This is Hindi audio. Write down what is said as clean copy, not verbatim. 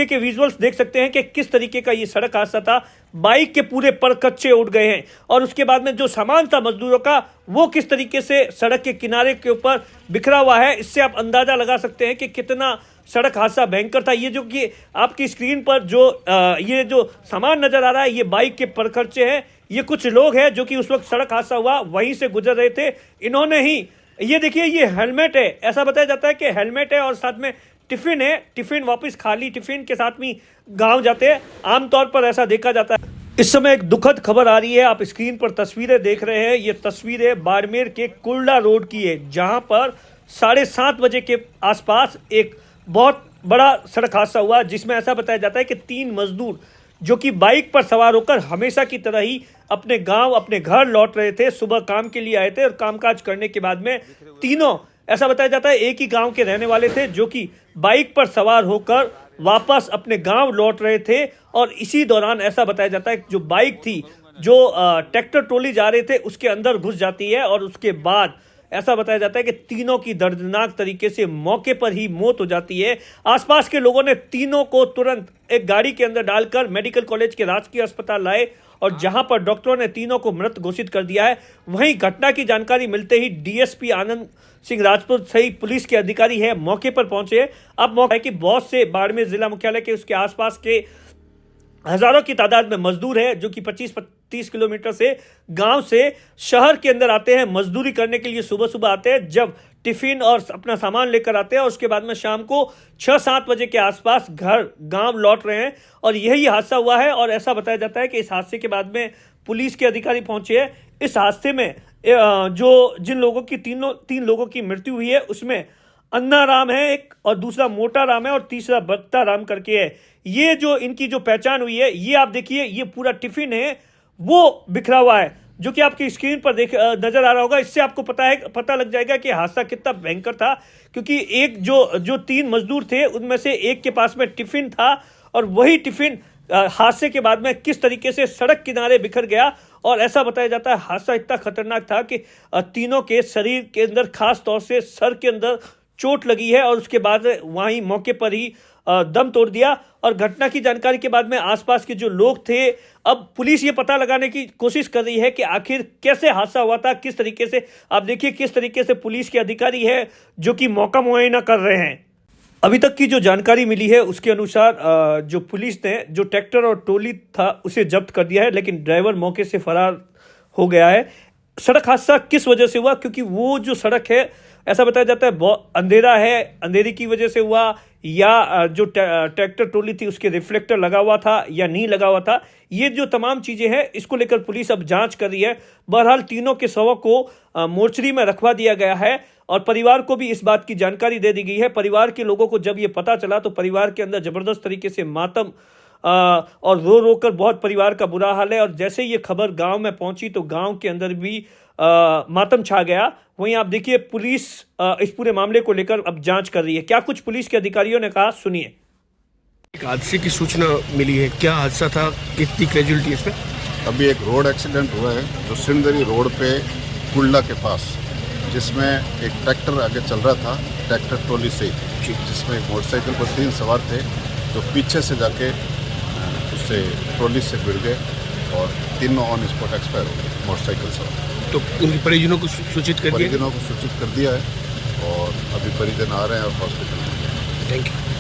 के विजुअल्स देख सकते हैं कि किस तरीके का ये सड़क हादसा था। बाइक के पूरे पर कच्चे उड़ गए हैं और उसके बाद में जो सामान था मजदूरों का वो किस तरीके से सड़क के किनारे के ऊपर बिखरा हुआ है। इससे आप अंदाजा लगा सकते हैं कि कितना सड़क हादसा भयंकर था। ये जो कि आपकी स्क्रीन पर जो ये जो सामान नजर आ रहा है ये बाइक के परखच्चे हैं। ये कुछ लोग हैं जो कि उस वक्त सड़क हादसा हुआ वहीं से गुजर रहे थे। इन्होंने ही ये देखिए ये हेलमेट है, ऐसा बताया जाता है कि हेलमेट है और साथ में टिफिन है। टिफिन वापस खाली टिफिन के साथ में गांव जाते हैं, आमतौर पर ऐसा देखा जाता है। इस समय एक दुखद खबर आ रही है, आप स्क्रीन पर तस्वीरें देख रहे हैं। ये तस्वीरें बाड़मेर के कुर्ला रोड की है जहां पर 7:30 बजे के आसपास एक बहुत बड़ा सड़क हादसा हुआ जिसमें ऐसा बताया जाता है कि 3 मजदूर जो कि बाइक पर सवार होकर हमेशा की तरह ही अपने गांव अपने घर लौट रहे थे। सुबह काम के लिए आए थे और कामकाज करने के बाद में तीनों ऐसा बताया जाता है एक ही गांव के रहने वाले थे जो कि बाइक पर सवार होकर वापस अपने गांव लौट रहे थे। और इसी दौरान ऐसा बताया जाता है जो बाइक थी जो ट्रैक्टर ट्रॉली जा रहे थे उसके अंदर घुस जाती है और उसके बाद ऐसा बताया जाता है कि तीनों की दर्दनाक तरीके से मौके पर ही मौत हो जाती है। आसपास के लोगों ने तीनों को तुरंत एक गाड़ी के अंदर डालकर मेडिकल कॉलेज के राजकीय अस्पताल लाए और जहां पर डॉक्टरों ने तीनों को मृत घोषित कर दिया है। वहीं घटना की जानकारी मिलते ही डीएसपी आनंद सिंह राजपूत सहित पुलिस के अधिकारी है मौके पर पहुंचे। अब मौका है कि बहुत से बाड़मेर जिला मुख्यालय के उसके आसपास के हजारों की तादाद में मजदूर है जो कि 25-30 किलोमीटर से गांव से शहर के अंदर आते हैं मजदूरी करने के लिए। सुबह सुबह आते हैं जब टिफिन और अपना सामान लेकर आते हैं और उसके बाद में शाम को 6-7 बजे के आसपास घर गांव लौट रहे हैं और यही हादसा हुआ है। और ऐसा बताया जाता है कि इस हादसे के बाद में पुलिस के अधिकारी पहुंचे हैं। इस हादसे में जो जिन लोगों की 3 लोगों की मृत्यु हुई है उसमें अन्ना राम है एक और दूसरा मोटा राम है और तीसरा बत्ता राम करके है। ये जो इनकी जो पहचान हुई है ये आप देखिए ये पूरा टिफिन है वो बिखरा हुआ है जो कि आपकी स्क्रीन पर नजर आ रहा होगा। इससे आपको पता लग जाएगा कि हादसा कितना भयंकर था क्योंकि एक जो 3 मजदूर थे उनमें से एक के पास में टिफिन था और वही टिफिन हादसे के बाद में किस तरीके से सड़क किनारे बिखर गया। और ऐसा बताया जाता है हादसा इतना खतरनाक था कि तीनों के शरीर के अंदर खास तौर से सर के अंदर चोट लगी है और उसके बाद वहीं मौके पर ही दम तोड़ दिया। और घटना की जानकारी के बाद में आसपास के जो लोग थे अब पुलिस ये पता लगाने की कोशिश कर रही है कि आखिर कैसे हादसा हुआ था, किस तरीके से। आप देखिए किस तरीके से पुलिस के अधिकारी है जो कि मौका मुआयना कर रहे हैं। अभी तक की जो जानकारी मिली है उसके अनुसार जो पुलिस ने जो ट्रैक्टर और ट्रॉली था उसे जब्त कर दिया है लेकिन ड्राइवर मौके से फरार हो गया है। सड़क हादसा किस वजह से हुआ क्योंकि वो जो सड़क है ऐसा बताया जाता है बहुत अंधेरा है, अंधेरी की वजह से हुआ या जो ट्रैक्टर ट्रॉली थी उसके रिफ्लेक्टर लगा हुआ था या नहीं लगा हुआ था। ये जो तमाम चीजें हैं इसको लेकर पुलिस अब जांच कर रही है। बहरहाल तीनों के शवों को मोर्चरी में रखवा दिया गया है और परिवार को भी इस बात की जानकारी दे दी गई है। परिवार के लोगों को जब ये पता चला तो परिवार के अंदर जबरदस्त तरीके से मातम और रो रो कर बहुत परिवार का बुरा हाल है। और जैसे ये खबर गांव में पहुंची तो गांव के अंदर भी मातम छा गया। वहीं आप देखिए पुलिस इस पूरे मामले को लेकर अब जांच कर रही है। क्या कुछ पुलिस के अधिकारियों ने कहा सुनिए। एक हादसे की सूचना मिली है, क्या हादसा था, कितनी कैजुअल्टी इसमें? अभी एक रोड एक्सीडेंट हुआ है जो सिंदरी रोड पे कुल्ला के पास, जिसमें एक ट्रैक्टर आगे चल रहा था ट्रैक्टर ट्रॉली से, जिसमें एक मोटरसाइकिल पर 3 सवार थे जो पीछे से जाके उससे ट्रॉली से गिर गए और तीनों ऑन स्पॉट एक्सपायर हो गए मोटरसाइकिल सवार। तो उनके परिजनों को सूचित कर दिया? परिजनों को सूचित कर दिया है और अभी परिजन आ रहे हैं और हॉस्पिटल में। Thank you.